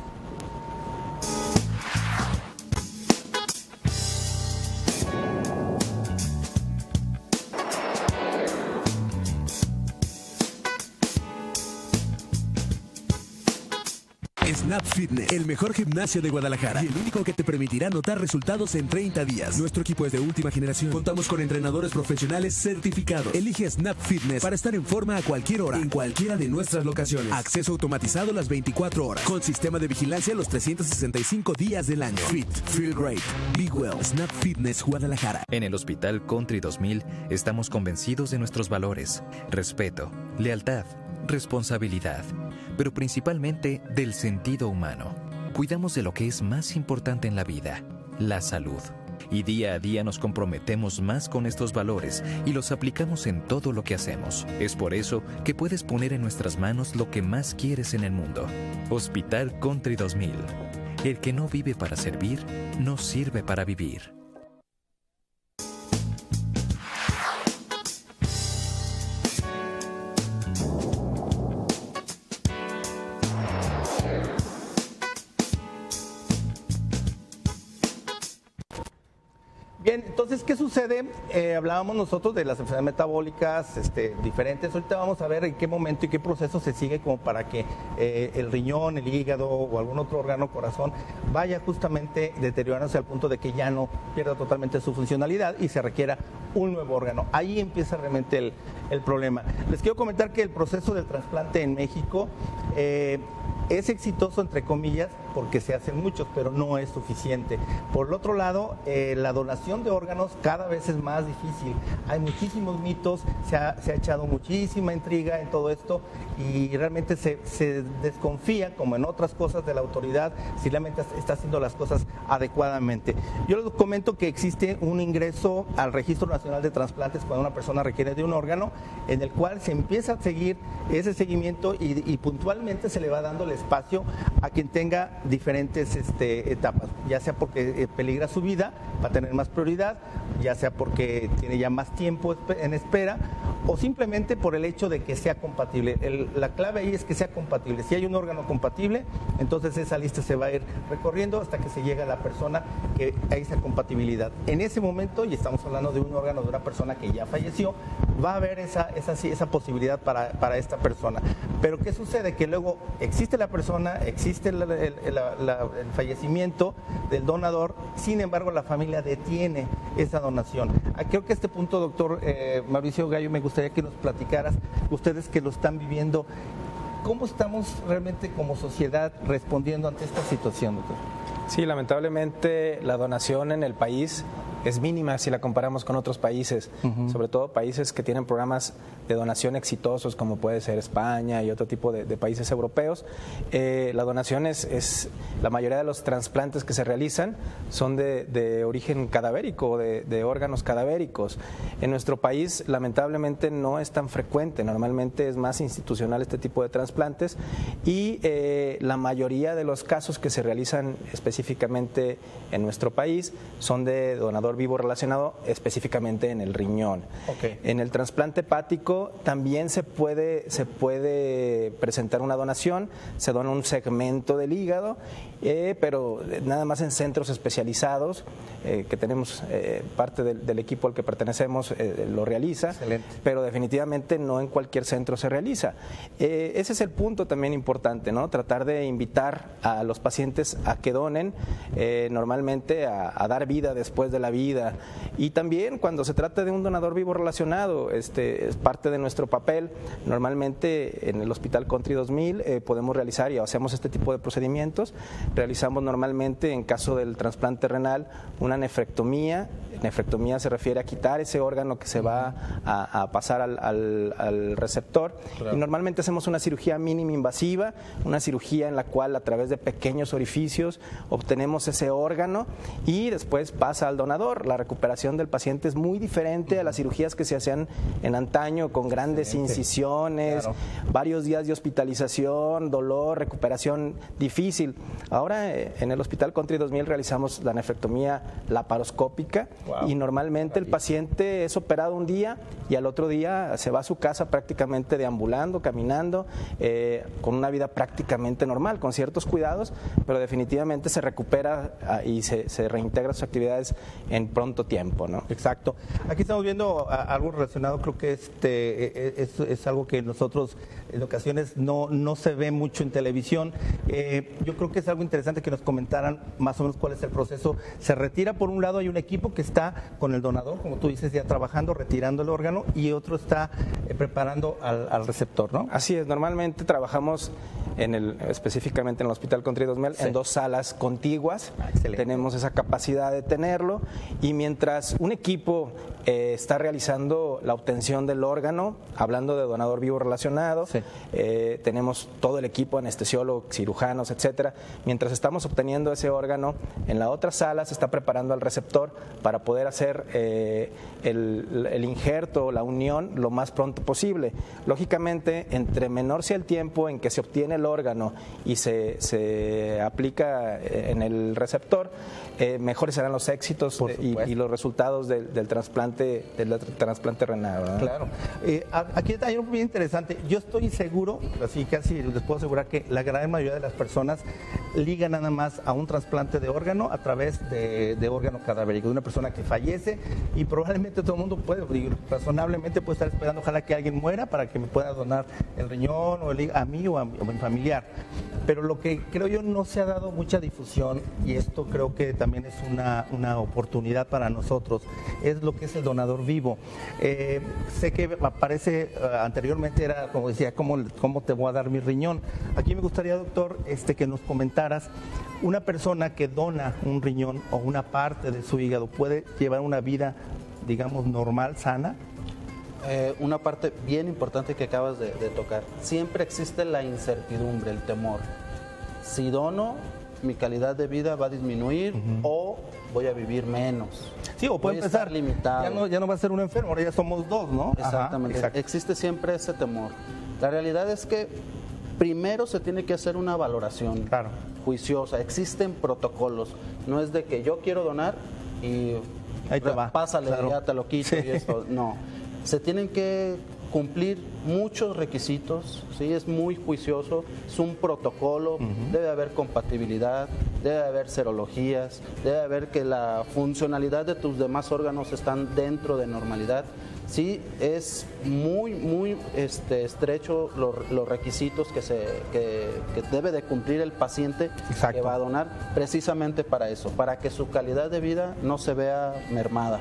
Snap Fitness, el mejor gimnasio de Guadalajara y el único que te permitirá notar resultados en 30 días. Nuestro equipo es de última generación. Contamos con entrenadores profesionales certificados. Elige Snap Fitness para estar en forma a cualquier hora, en cualquiera de nuestras locaciones. Acceso automatizado las 24 horas, con sistema de vigilancia los 365 días del año. Fit, feel great, be well. Snap Fitness Guadalajara. En el Hospital Country 2000 estamos convencidos de nuestros valores: respeto, lealtad, responsabilidad, pero principalmente del sentido humano. Cuidamos de lo que es más importante en la vida, la salud. Y día a día nos comprometemos más con estos valores y los aplicamos en todo lo que hacemos. Es por eso que puedes poner en nuestras manos lo que más quieres en el mundo. Hospital Country 2000. El que no vive para servir, no sirve para vivir. Bien, entonces, ¿qué sucede? Hablábamos nosotros de las enfermedades metabólicas diferentes. Ahorita vamos a ver en qué momento y qué proceso se sigue como para que el riñón, el hígado o algún otro órgano, corazón, vaya justamente deteriorándose al punto de que ya no pierda totalmente su funcionalidad y se requiera un nuevo órgano. Ahí empieza realmente el problema. Les quiero comentar que el proceso del trasplante en México Es exitoso, entre comillas, porque se hacen muchos, pero no es suficiente. Por el otro lado, la donación de órganos cada vez es más difícil. Hay muchísimos mitos, se ha echado muchísima intriga en todo esto y realmente se desconfía, como en otras cosas, de la autoridad, si realmente está haciendo las cosas adecuadamente. Yo les comento que existe un ingreso al Registro Nacional de Trasplantes cuando una persona requiere de un órgano, en el cual se empieza a seguir ese seguimiento y puntualmente se le va dando el espacio a quien tenga diferentes etapas, ya sea porque peligra su vida, va a tener más prioridad, ya sea porque tiene ya más tiempo en espera o simplemente por el hecho de que sea compatible. La clave ahí es que sea compatible. Si hay un órgano compatible, entonces esa lista se va a ir recorriendo hasta que se llegue a la persona que hay esa compatibilidad. En ese momento, y estamos hablando de un órgano de una persona que ya falleció, va a haber esa posibilidad para esta persona. Pero ¿qué sucede? Que luego existe la persona, existe el fallecimiento del donador, sin embargo la familia detiene esa donación. Creo que a este punto, doctor Mauricio Gallo, me gustaría que nos platicaras, ustedes que lo están viviendo, ¿cómo estamos realmente como sociedad respondiendo ante esta situación, doctor? Sí, lamentablemente la donación en el país es mínima si la comparamos con otros países, sobre todo países que tienen programas de donación exitosos como puede ser España y otro tipo de países europeos. La donación la mayoría de los trasplantes que se realizan son de origen cadavérico, de órganos cadavéricos. En nuestro país lamentablemente no es tan frecuente, normalmente es más institucional este tipo de trasplantes y la mayoría de los casos que se realizan específicamente en nuestro país son de donador vivo relacionado específicamente en el riñón. Okay. En el trasplante hepático también se puede presentar una donación, se dona un segmento del hígado, pero nada más en centros especializados, que tenemos parte del equipo al que pertenecemos lo realiza. Excelente. Pero definitivamente no en cualquier centro se realiza. Ese es el punto también importante, ¿no? Tratar de invitar a los pacientes a que donen, normalmente a dar vida después de la vida. Y también cuando se trata de un donador vivo relacionado, es parte de nuestro papel. Normalmente en el Hospital Country 2000 podemos realizar y hacemos este tipo de procedimientos. Realizamos normalmente, en caso del trasplante renal, una nefrectomía. Nefrectomía se refiere a quitar ese órgano que se va a pasar al receptor. Claro. Y normalmente hacemos una cirugía mínima invasiva, una cirugía en la cual a través de pequeños orificios obtenemos ese órgano y después pasa al donador. La recuperación del paciente es muy diferente a las cirugías que se hacían en antaño con grandes incisiones, claro, varios días de hospitalización, dolor, recuperación difícil. Ahora en el Hospital Country 2000 realizamos la nefrectomía laparoscópica. Wow. Y normalmente el paciente es operado un día y al otro día se va a su casa prácticamente deambulando, caminando, con una vida prácticamente normal, con ciertos cuidados, pero definitivamente se recupera y se reintegra a sus actividades en pronto tiempo, ¿no? Exacto. Aquí estamos viendo algo relacionado, creo que es algo que nosotros en ocasiones no se ve mucho en televisión. Yo creo que es algo interesante que nos comentaran más o menos cuál es el proceso. Se retira, por un lado hay un equipo que está con el donador, como tú dices, ya trabajando, retirando el órgano, y otro está preparando al receptor, ¿no? Así es, normalmente trabajamos específicamente en el Hospital Country 2000, sí, en dos salas contiguas. Tenemos esa capacidad de tenerlo, y mientras un equipo está realizando la obtención del órgano, hablando de donador vivo relacionado, sí, tenemos todo el equipo, anestesiólogos, cirujanos, etcétera. Mientras estamos obteniendo ese órgano, en la otra sala se está preparando al receptor para poder hacer el injerto, la unión, lo más pronto posible. Lógicamente, entre menor sea el tiempo en que se obtiene el órgano y se aplica en el receptor, mejores serán los éxitos y los resultados del trasplante renal, ¿verdad? Claro. Aquí hay algo bien interesante. Yo estoy seguro, así casi les puedo asegurar, que la gran mayoría de las personas liga nada más a un trasplante de órgano a través de órgano cadavérico, de una persona que fallece, y probablemente todo el mundo puede, razonablemente puede estar esperando, ojalá que alguien muera para que me pueda donar el riñón o el hígado a mí o a mi familiar. Pero lo que creo yo no se ha dado mucha difusión, y esto creo que también es una oportunidad para nosotros, es lo que es el donador vivo. Sé que aparece, anteriormente era como decía, ¿cómo te voy a dar mi riñón? Aquí me gustaría, doctor, que nos comentaras, una persona que dona un riñón o una parte de su hígado, ¿puede llevar una vida, digamos, normal, sana? Una parte bien importante que acabas de tocar. Siempre existe la incertidumbre, el temor. Si dono, mi calidad de vida va a disminuir o voy a vivir menos. Sí, o puede empezar limitado. Ya no va a ser un enfermo, ahora ya somos dos, ¿no? Exactamente. Ajá, existe siempre ese temor. La realidad es que primero se tiene que hacer una valoración juiciosa. Existen protocolos. No es de que yo quiero donar y ahí te va. Pásale, ya te lo quito y esto. No. Se tienen que cumplir muchos requisitos, ¿sí? Es muy juicioso, es un protocolo, debe haber compatibilidad, debe haber serologías, debe haber que la funcionalidad de tus demás órganos están dentro de normalidad. Sí, es muy estrecho los requisitos que debe de cumplir el paciente que va a donar, precisamente para eso, para que su calidad de vida no se vea mermada.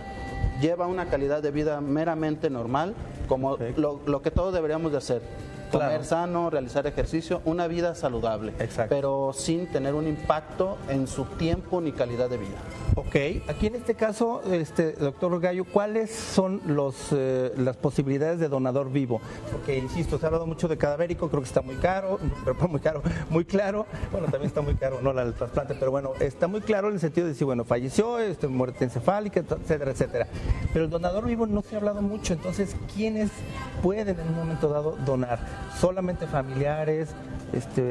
Lleva una calidad de vida meramente normal, como lo que todos deberíamos de hacer. Comer sano, realizar ejercicio, una vida saludable, pero sin tener un impacto en su tiempo ni calidad de vida. Ok, aquí en este caso, doctor Gallo, ¿cuáles son las posibilidades de donador vivo? Porque, insisto, se ha hablado mucho de cadavérico, creo que está muy caro, muy claro, bueno, también está muy caro, no el trasplante, pero bueno, está muy claro en el sentido de decir, bueno, falleció, muerte encefálica, etcétera, etcétera. Pero el donador vivo no se ha hablado mucho, entonces, ¿quiénes pueden en un momento dado donar? ¿Solamente familiares,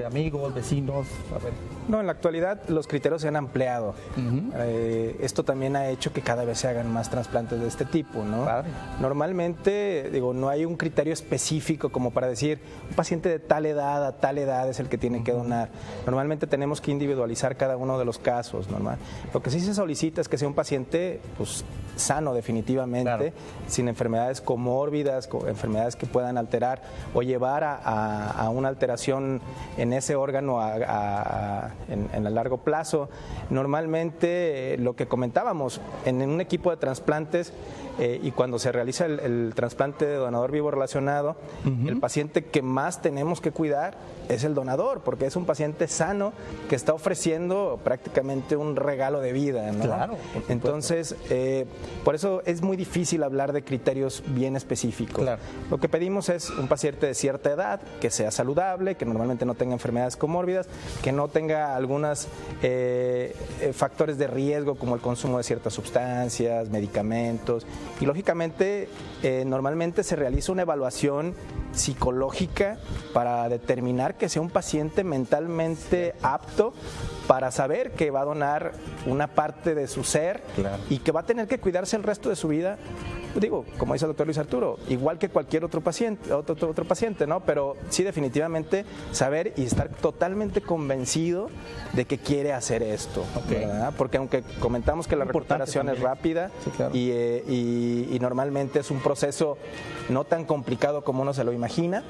amigos, vecinos? A ver. No, en la actualidad los criterios se han ampliado. Esto también ha hecho que cada vez se hagan más trasplantes de este tipo, ¿no? Normalmente, no hay un criterio específico como para decir un paciente de tal edad a tal edad es el que tiene que donar. Normalmente tenemos que individualizar cada uno de los casos, normal. Lo que sí se solicita es que sea un paciente, pues, sano definitivamente, sin enfermedades comórbidas, enfermedades que puedan alterar o llevar a una alteración en ese órgano en el largo plazo. Normalmente lo que comentábamos, en un equipo de trasplantes y cuando se realiza el trasplante de donador vivo relacionado, el paciente que más tenemos que cuidar es el donador, porque es un paciente sano que está ofreciendo prácticamente un regalo de vida, ¿no? Claro. Entonces, por eso es muy difícil hablar de criterios bien específicos. Claro. Lo que pedimos es un paciente de cierta edad, que sea saludable, que normalmente no tenga enfermedades comórbidas, que no tenga algunos factores de riesgo como el consumo de ciertas sustancias, medicamentos. Y lógicamente, normalmente se realiza una evaluación psicológica para determinar que sea un paciente mentalmente apto para saber que va a donar una parte de su ser y que va a tener que cuidarse el resto de su vida. Digo, como dice el doctor Luis Arturo, igual que cualquier otro paciente, ¿no? Pero sí, definitivamente saber y estar totalmente convencido de que quiere hacer esto, ¿verdad? Porque aunque comentamos que la recuperación es rápida y normalmente es un proceso no tan complicado como uno se lo imagina,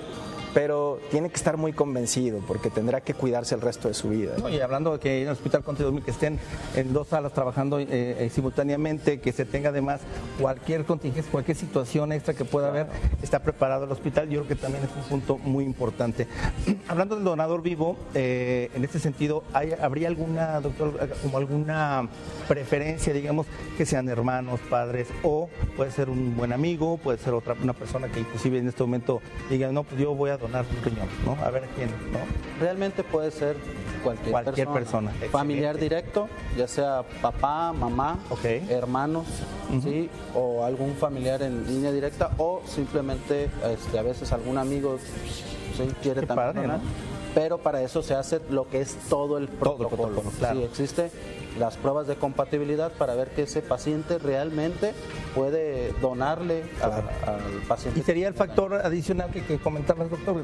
pero tiene que estar muy convencido porque tendrá que cuidarse el resto de su vida. No, y hablando de que en el Hospital Conte 2000 que estén en 2 salas trabajando simultáneamente, que se tenga además cualquier contingencia, cualquier situación extra que pueda haber, está preparado el hospital. Yo creo que también es un punto muy importante. Hablando del donador vivo, en este sentido, ¿habría alguna, doctor, como alguna preferencia, digamos, que sean hermanos, padres, o puede ser un buen amigo, puede ser una persona que inclusive en este momento diga, no, pues yo voy a donar un riñón, ¿no? A ver quién, ¿no? Realmente puede ser cualquier persona. Familiar directo, ya sea papá, mamá, hermanos, ¿sí? O algún familiar en línea directa, o simplemente a veces algún amigo ¿sí? quiere también donar. ¿No? Pero para eso se hace lo que es todo el protocolo. Sí, existe las pruebas de compatibilidad para ver que ese paciente realmente puede donarle al paciente. Y sería el factor adicional que comentaba el doctor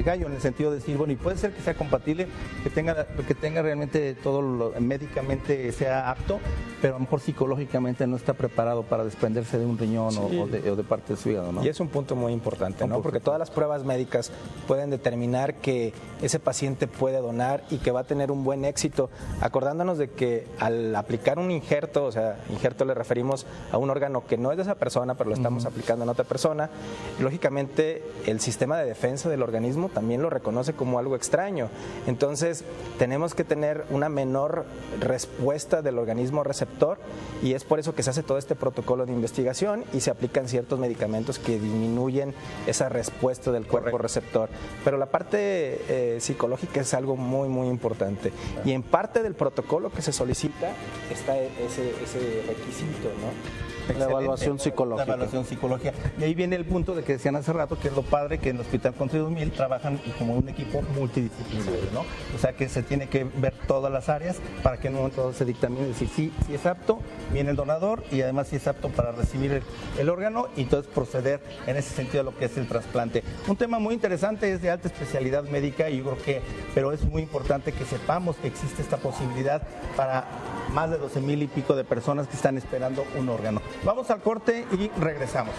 Gallo, en el sentido de decir, bueno, y puede ser que sea compatible, que tenga realmente todo médicamente sea apto, pero a lo mejor psicológicamente no está preparado para desprenderse de un riñón o de parte de su hígado, ¿no? Y es un punto muy importante, ¿no? Porque todas las pruebas médicas pueden determinar que ese paciente puede donar y que va a tener un buen éxito, acordándonos de que al aplicar un injerto, o sea, injerto le referimos a un órgano que no es de esa persona, pero lo estamos aplicando en otra persona, lógicamente el sistema de defensa del organismo también lo reconoce como algo extraño. Entonces, tenemos que tener una menor respuesta del organismo receptor y es por eso que se hace todo este protocolo de investigación y se aplican ciertos medicamentos que disminuyen esa respuesta del cuerpo receptor. Pero la parte psicológica es algo muy, muy importante. Y en parte del protocolo que se solicita está ese requisito, ¿no? La evaluación psicológica. La evaluación psicológica. Y ahí viene el punto de que decían hace rato que es lo padre que en el Hospital Country 2000 trabajan como un equipo multidisciplinario, ¿no? O sea que se tiene que ver todas las áreas para que en un momento se dictamine y decir si es apto, viene el donador y además si es apto para recibir el órgano y entonces proceder en ese sentido a lo que es el trasplante. Un tema muy interesante, es de alta especialidad médica y yo creo que, pero es muy importante que sepamos que existe esta posibilidad para más de 12,000 y pico de personas que están esperando un órgano. Vamos al corte y regresamos.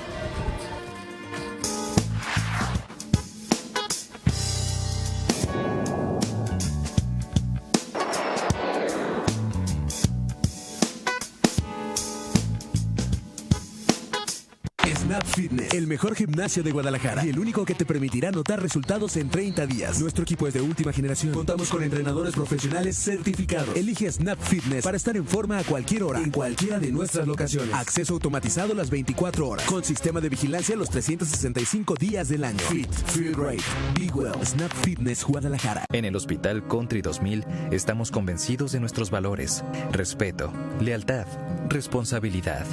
Snap Fitness, el mejor gimnasio de Guadalajara y el único que te permitirá notar resultados en 30 días. Nuestro equipo es de última generación. Contamos con entrenadores profesionales certificados. Elige Snap Fitness para estar en forma a cualquier hora, en cualquiera de nuestras locaciones. Acceso automatizado las 24 horas, con sistema de vigilancia los 365 días del año. Fit, Feel Great, Be Well. Snap Fitness Guadalajara. En el Hospital Country 2000 estamos convencidos de nuestros valores: respeto, lealtad, responsabilidad,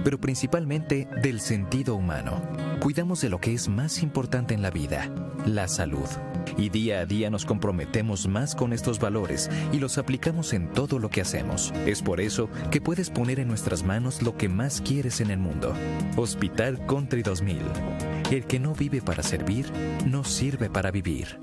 pero principalmente del sentido humano. Cuidamos de lo que es más importante en la vida, la salud. Y día a día nos comprometemos más con estos valores y los aplicamos en todo lo que hacemos. Es por eso que puedes poner en nuestras manos lo que más quieres en el mundo. Hospital Country 2000. El que no vive para servir, no sirve para vivir.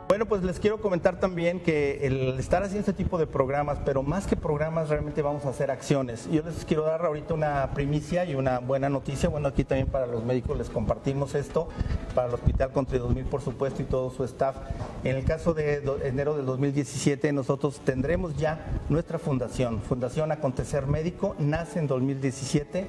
Bueno, pues les quiero comentar también que el estar haciendo este tipo de programas, pero más que programas, realmente vamos a hacer acciones. Yo les quiero dar ahorita una primicia y una buena noticia. Bueno, aquí también para los médicos les compartimos esto, para el Hospital Country 2000, por supuesto, y todo su staff. En el caso de enero del 2017, nosotros tendremos ya nuestra fundación, Fundación Acontecer Médico, nace en 2017,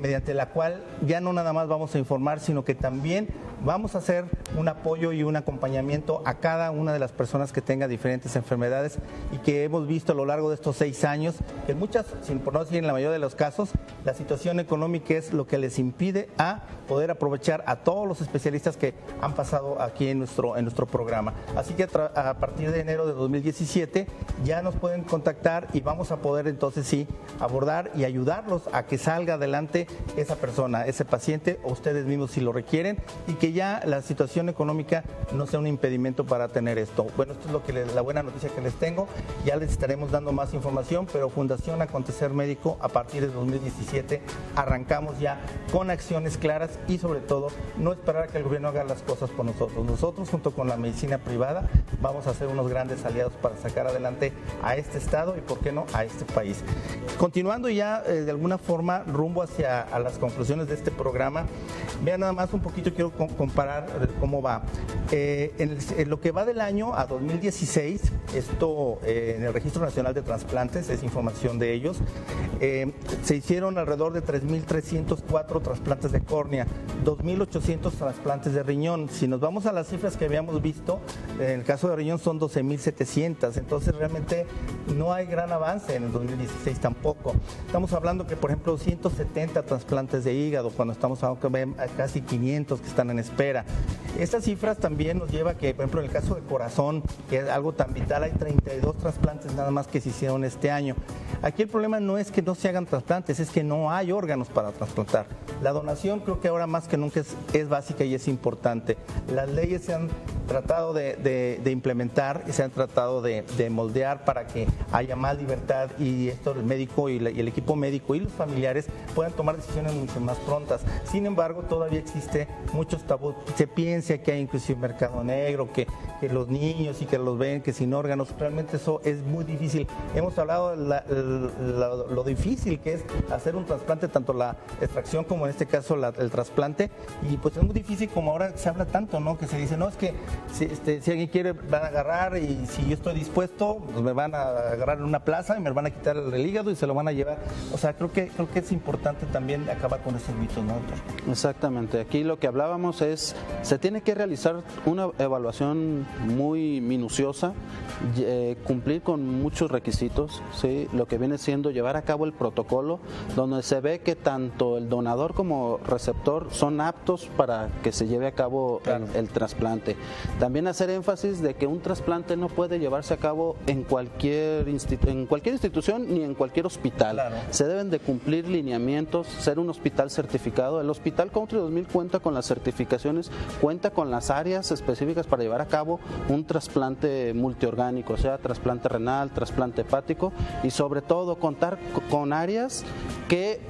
mediante la cual ya no nada más vamos a informar, sino que también vamos a hacer un apoyo y un acompañamiento a cada una de las personas que tenga diferentes enfermedades y que hemos visto a lo largo de estos 6 años, que muchas, por no decir en la mayoría de los casos, la situación económica es lo que les impide a poder aprovechar a todos los especialistas que han pasado aquí en nuestro programa. Así que a partir de enero de 2017 ya nos pueden contactar y vamos a poder entonces sí abordar y ayudarlos a que salga adelante esa persona, ese paciente o ustedes mismos si lo requieren y que ya la situación económica no sea un impedimento para tener esto. Bueno, esto es lo que la buena noticia que les tengo. Ya les estaremos dando más información, pero Fundación Acontecer Médico a partir de 2017 arrancamos ya con acciones claras y sobre todo no esperar a que el gobierno haga las cosas por nosotros. Nosotros junto con la medicina privada vamos a ser unos grandes aliados para sacar adelante a este estado y por qué no a este país. Continuando ya de alguna forma rumbo hacia a las conclusiones de este programa, vean nada más un poquito, quiero comparar cómo va. En lo que va del año a 2016, esto en el Registro Nacional de Trasplantes, es información de ellos, se hicieron alrededor de 3.304 trasplantes de córnea, 2.800 trasplantes de riñón. Si nos vamos a las cifras que habíamos visto, en el caso de riñón son 12.700, entonces realmente no hay gran avance en el 2016 tampoco. Estamos hablando que, por ejemplo, 170 trasplantes de hígado, cuando estamos hablando que casi 500 que están en espera. espera. Estas cifras también nos lleva a que, por ejemplo, en el caso de corazón, que es algo tan vital, hay 32 trasplantes nada más que se hicieron este año. Aquí el problema no es que no se hagan trasplantes, es que no hay órganos para trasplantar. La donación creo que ahora más que nunca es básica y es importante. Las leyes se han tratado de implementar y se han tratado de moldear para que haya más libertad y esto el médico y el equipo médico y los familiares puedan tomar decisiones mucho más prontas. Sin embargo, todavía existe muchos tabús. Se piensa que hay inclusive mercado negro, que los niños y que los ven que sin órganos, realmente eso es muy difícil. Hemos hablado de lo difícil que es hacer un trasplante, tanto la extracción como en este caso el trasplante, y pues es muy difícil como ahora se habla tanto, ¿no? Que se dice, no, es que si alguien quiere van a agarrar y si yo estoy dispuesto, pues me van a agarrar en una plaza y me van a quitar el hígado y se lo van a llevar. O sea, creo que es importante también acabar con esos mitos, ¿no, doctor? Exactamente. Aquí lo que hablábamos es, se tiene que realizar una evaluación muy minuciosa, cumplir con muchos requisitos, ¿sí? Lo que viene siendo llevar a cabo el protocolo, donde se ve que tanto el donador como receptor son aptos para que se lleve a cabo el trasplante. También hacer énfasis de que un trasplante no puede llevarse a cabo en cualquier institución ni en cualquier hospital. Claro. Se deben de cumplir lineamientos, ser un hospital certificado. El Hospital Country 2000 cuenta con las certificaciones, cuenta con las áreas específicas para llevar a cabo un trasplante multiorgánico, o sea, trasplante renal, trasplante hepático, y sobre todo contar con áreas que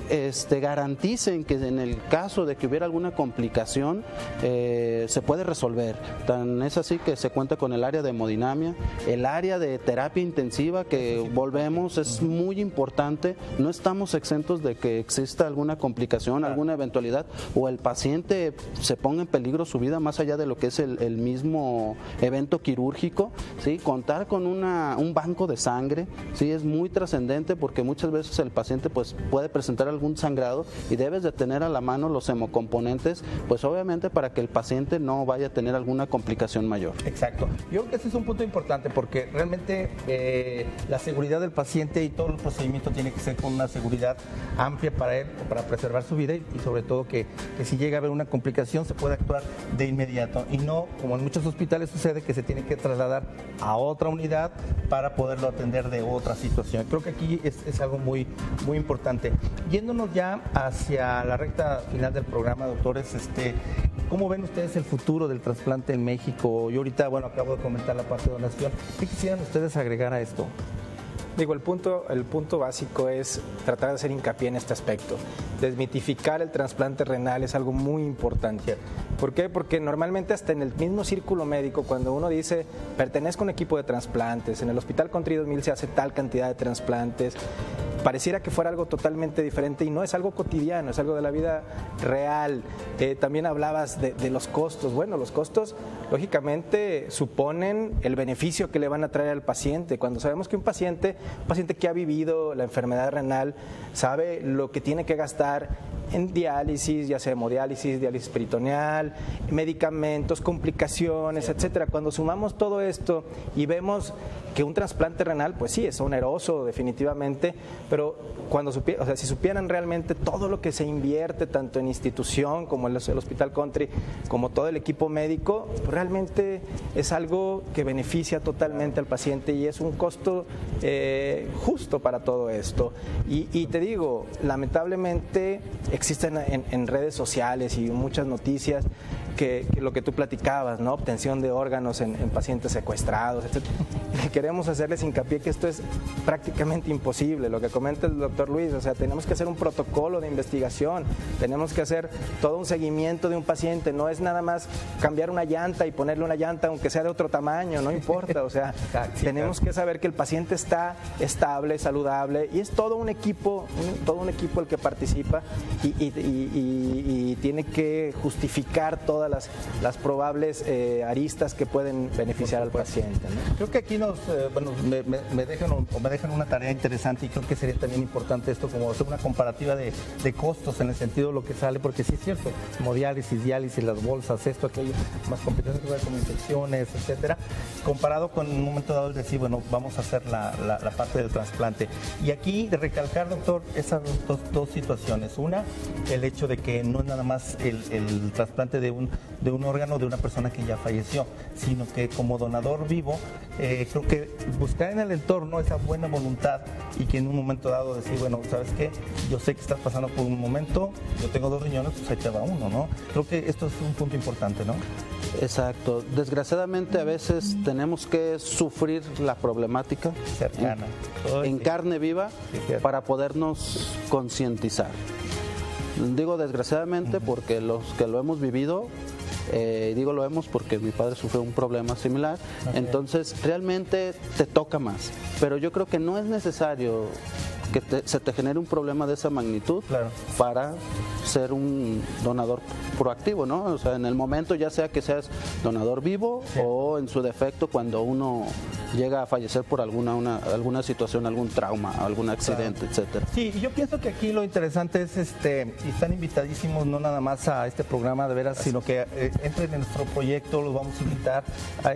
garanticen que en el caso de que hubiera alguna complicación se puede resolver. Tan es así que se cuenta con el área de hemodinamia, el área de terapia intensiva, que volvemos, es muy importante. No estamos exentos de que exista alguna complicación, alguna eventualidad, o el paciente se ponga en peligro su vida más allá de lo que es el mismo evento quirúrgico, ¿sí? Contar con un banco de sangre, ¿sí? Es muy trascendente, porque muchas veces el paciente pues puede presentar algún sangrado y debes de tener a la mano los hemocomponentes, pues obviamente para que el paciente no vaya a tener alguna complicación mayor. Exacto. Yo creo que ese es un punto importante, porque realmente la seguridad del paciente y todo el procedimiento tiene que ser con una seguridad amplia para él, para preservar su vida, y sobre todo que si llega a haber una complicación se puede actuar de inmediato, y no como en muchos hospitales sucede, que se tiene que trasladar a otra unidad para poderlo atender de otra situación. Creo que aquí es algo muy, muy importante. Yéndonos ya hacia la recta final del programa, doctores, ¿cómo ven ustedes el futuro del trasplante en México? Yo ahorita, acabo de comentar la parte de donación. ¿Qué quisieran ustedes agregar a esto? Digo, el punto básico es tratar de hacer hincapié en este aspecto. Desmitificar el trasplante renal es algo muy importante. ¿Por qué? Porque normalmente hasta en el mismo círculo médico, cuando uno dice, pertenezco a un equipo de trasplantes, en el Hospital Country 2000 se hace tal cantidad de trasplantes, pareciera que fuera algo totalmente diferente, y no, es algo cotidiano, es algo de la vida real. También hablabas de los costos. Bueno, los costos lógicamente suponen el beneficio que le van a traer al paciente. Cuando sabemos que un paciente que ha vivido la enfermedad renal sabe lo que tiene que gastar en diálisis, ya sea hemodiálisis, diálisis peritoneal, medicamentos, complicaciones, etcétera. Cuando sumamos todo esto y vemos que un trasplante renal, pues sí, es oneroso definitivamente, pero si supieran realmente todo lo que se invierte, tanto en institución como en el Hospital Country, como todo el equipo médico, pues realmente es algo que beneficia totalmente al paciente, y es un costo justo para todo esto. Y te digo, lamentablemente existen en redes sociales y muchas noticias que lo que tú platicabas, ¿no? Obtención de órganos en pacientes secuestrados, etc. Queremos hacerles hincapié que esto es prácticamente imposible, lo que comenta el doctor Luis. O sea, tenemos que hacer un protocolo de investigación, tenemos que hacer todo un seguimiento de un paciente, no es nada más cambiar una llanta y ponerle una llanta aunque sea de otro tamaño, no importa. O sea, tenemos que saber que el paciente está estable, saludable, y es todo un equipo el que participa y tiene que justificar todas las probables aristas que pueden beneficiar al paciente, ¿no? Creo que aquí me dejan una tarea interesante, y creo que sería también importante esto, como hacer una comparativa de costos en el sentido de lo que sale, porque sí es cierto, hemodiálisis, diálisis, las bolsas, esto, aquello, más complicaciones como infecciones, etcétera, comparado con un momento dado el decir, vamos a hacer la parte del trasplante. Y aquí de recalcar, doctor, esas dos situaciones. Una, el hecho de que no es nada más el trasplante de un órgano de una persona que ya falleció, sino que como donador vivo, creo que buscar en el entorno esa buena voluntad y que en un momento dado decir, bueno, ¿sabes qué? Yo sé que estás pasando por un momento, yo tengo 2 riñones, pues ahí te va uno, ¿no? Creo que esto es un punto importante, ¿no? Exacto. Desgraciadamente a veces tenemos que sufrir la problemática Cercana. en Sí. carne viva Sí, para podernos concientizar. Digo desgraciadamente porque los que lo hemos vivido, digo lo hemos porque mi padre sufrió un problema similar, entonces realmente te toca más. Pero yo creo que no es necesario que se te genere un problema de esa magnitud Claro. para ser un donador proactivo, ¿no? O sea, en el momento, ya sea que seas donador vivo o en su defecto cuando uno llega a fallecer por alguna situación, algún trauma, algún accidente, etcétera. Sí, y yo pienso que aquí lo interesante es, y están invitadísimos no nada más a este programa de veras, sino que entren en nuestro proyecto, los vamos a invitar.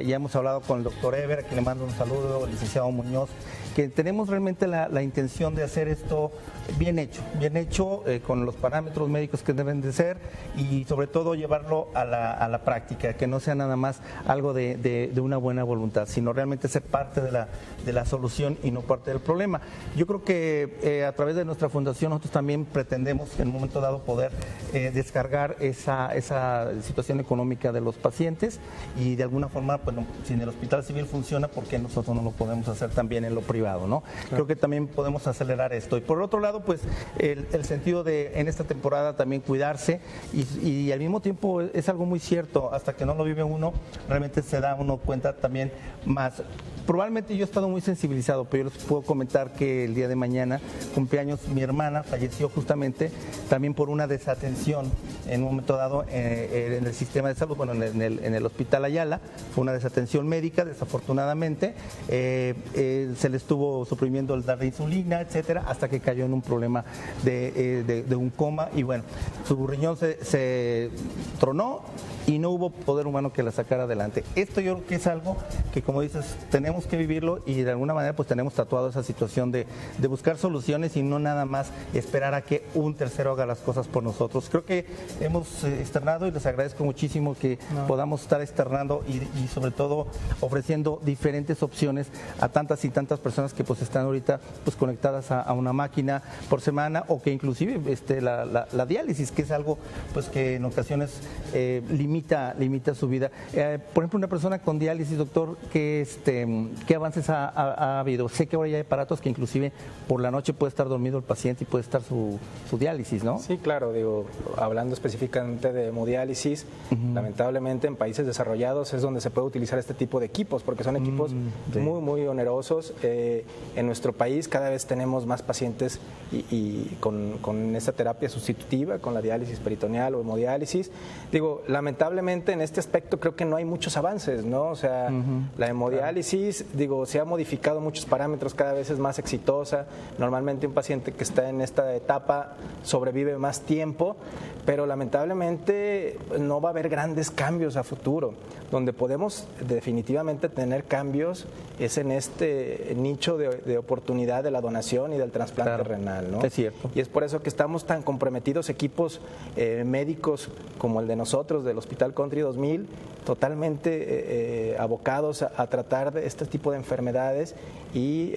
Ya hemos hablado con el doctor Eber, a quien le mando un saludo, el licenciado Muñoz, que tenemos realmente la intención de hacer esto bien hecho, con los parámetros médicos que deben de ser y sobre todo llevarlo a la práctica, que no sea nada más algo de una buena voluntad, sino realmente ser parte de la solución y no parte del problema. Yo creo que a través de nuestra fundación nosotros también pretendemos en un momento dado poder descargar esa situación económica de los pacientes y de alguna forma, bueno, si en el hospital civil funciona, ¿por qué nosotros no lo podemos hacer también en lo privado, ¿no? Claro. Creo que también podemos acelerar esto. Y por otro lado, pues el sentido de en esta temporada también cuidarse y al mismo tiempo es algo muy cierto, hasta que no lo vive uno, realmente se da uno cuenta también más. Probablemente yo he estado muy sensibilizado, pero yo les puedo comentar que el día de mañana, cumpleaños, mi hermana falleció justamente también por una desatención en un momento dado en el sistema de salud, bueno, en el Hospital Ayala. Fue una desatención médica, desafortunadamente. Se le estuvo suprimiendo el dar de insulina, etcétera, hasta que cayó en un problema de un coma y bueno, su riñón se tronó y no hubo poder humano que la sacara adelante. Esto yo creo que es algo que, como dices, tenemos que vivirlo y de alguna manera pues tenemos tatuado esa situación de buscar soluciones y no nada más esperar a que un tercero haga las cosas por nosotros. Creo que hemos externado y les agradezco muchísimo que podamos estar externando y sobre todo ofreciendo diferentes opciones a tantas y tantas personas que pues están ahorita pues conectadas a una máquina por semana o que inclusive la diálisis, que es algo pues que en ocasiones limita su vida. Por ejemplo, una persona con diálisis, doctor, ¿qué avances ha habido? Sé que ahora ya hay aparatos que inclusive por la noche puede estar dormido el paciente y puede estar su diálisis, ¿no? Sí, claro, hablando específicamente de hemodiálisis, lamentablemente en países desarrollados es donde se puede utilizar este tipo de equipos, porque son equipos muy, muy onerosos. En nuestro país cada vez tenemos más pacientes y con esta terapia sustitutiva, con la diálisis peritoneal o hemodiálisis. Lamentablemente en este aspecto creo que no hay muchos avances, ¿no? O sea, la hemodiálisis, se ha modificado muchos parámetros, cada vez es más exitosa. Normalmente un paciente que está en esta etapa sobrevive más tiempo, pero lamentablemente no va a haber grandes cambios a futuro. Donde podemos definitivamente tener cambios es en este nicho de oportunidad de la donación y del trasplante renal, ¿no? Es cierto. Y es por eso que estamos tan comprometidos equipos médicos como el de nosotros, del Hospital Country 2000, totalmente abocados a tratar de este tipo de enfermedades y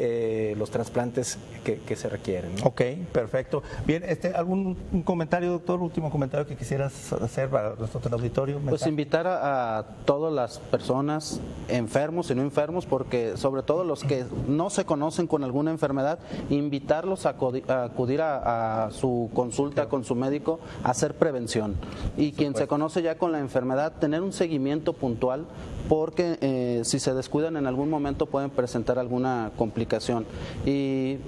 los trasplantes que se requieren, ¿no? Ok, perfecto. Bien, ¿algún comentario, doctor? Último comentario que quisieras hacer para nuestro teleauditorio. Pues invitar a todas las personas, enfermos y no enfermos, porque sobre todo los que no se conocen con alguna enfermedad, invitarlos a acudir a su consulta con su médico, a hacer prevención. Y quien se conoce ya con la enfermedad, tener un seguimiento puntual, porque si se descuidan en algún momento pueden presentar alguna complicación. Y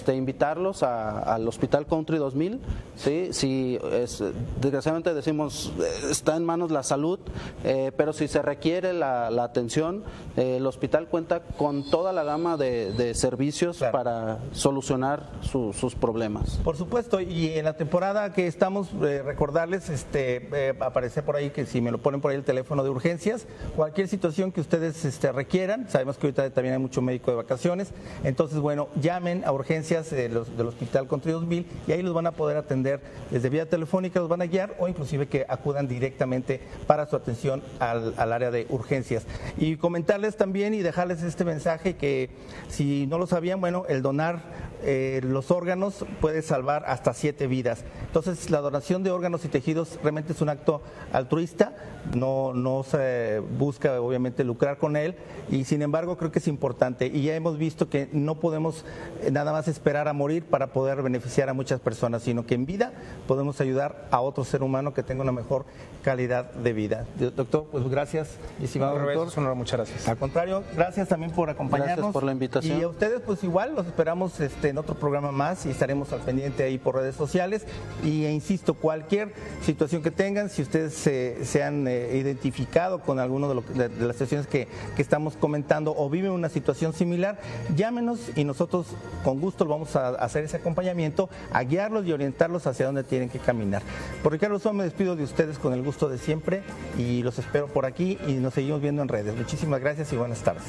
invitarlos al Hospital Country 2000, ¿sí? Si desgraciadamente decimos, está en manos la salud, pero si se requiere la atención, el hospital cuenta con toda la gama de servicios para solucionar sus problemas. Por supuesto, y en la temporada que estamos, recordarles, aparece por ahí que si me lo ponen por ahí el teléfono de urgencias, cualquier situación que ustedes requieran, sabemos que ahorita también hay mucho médico de vacaciones, entonces bueno, llamen a urgencias del Hospital Country 2000 y ahí los van a poder atender desde vía telefónica, los van a guiar o inclusive que acudan directamente para su atención al área de urgencias. Y comentarles también y dejarles este mensaje que si no lo sabían, bueno, el donar los órganos puede salvar hasta 7 vidas. Entonces, la donación de órganos y tejidos realmente es un acto altruista, no se busca obviamente lucrar con él y sin embargo creo que es importante y ya hemos visto que no podemos nada más esperar a morir para poder beneficiar a muchas personas, sino que en vida podemos ayudar a otro ser humano que tenga una mejor calidad de vida. Doctor, pues gracias, estimado doctor. Muchas gracias. Al contrario, gracias también por acompañarnos. Gracias por la invitación. Y a ustedes pues igual, los esperamos en otro programa más y estaremos al pendiente ahí por redes sociales y insisto, cualquier situación que tengan, si ustedes se han identificado con alguno de las situaciones que estamos comentando o viven una situación similar, llámenos y nosotros con gusto vamos a hacer ese acompañamiento, a guiarlos y orientarlos hacia dónde tienen que caminar. Por Ricardo Ursúa me despido de ustedes con el gusto de siempre y los espero por aquí y nos seguimos viendo en redes. Muchísimas gracias y buenas tardes.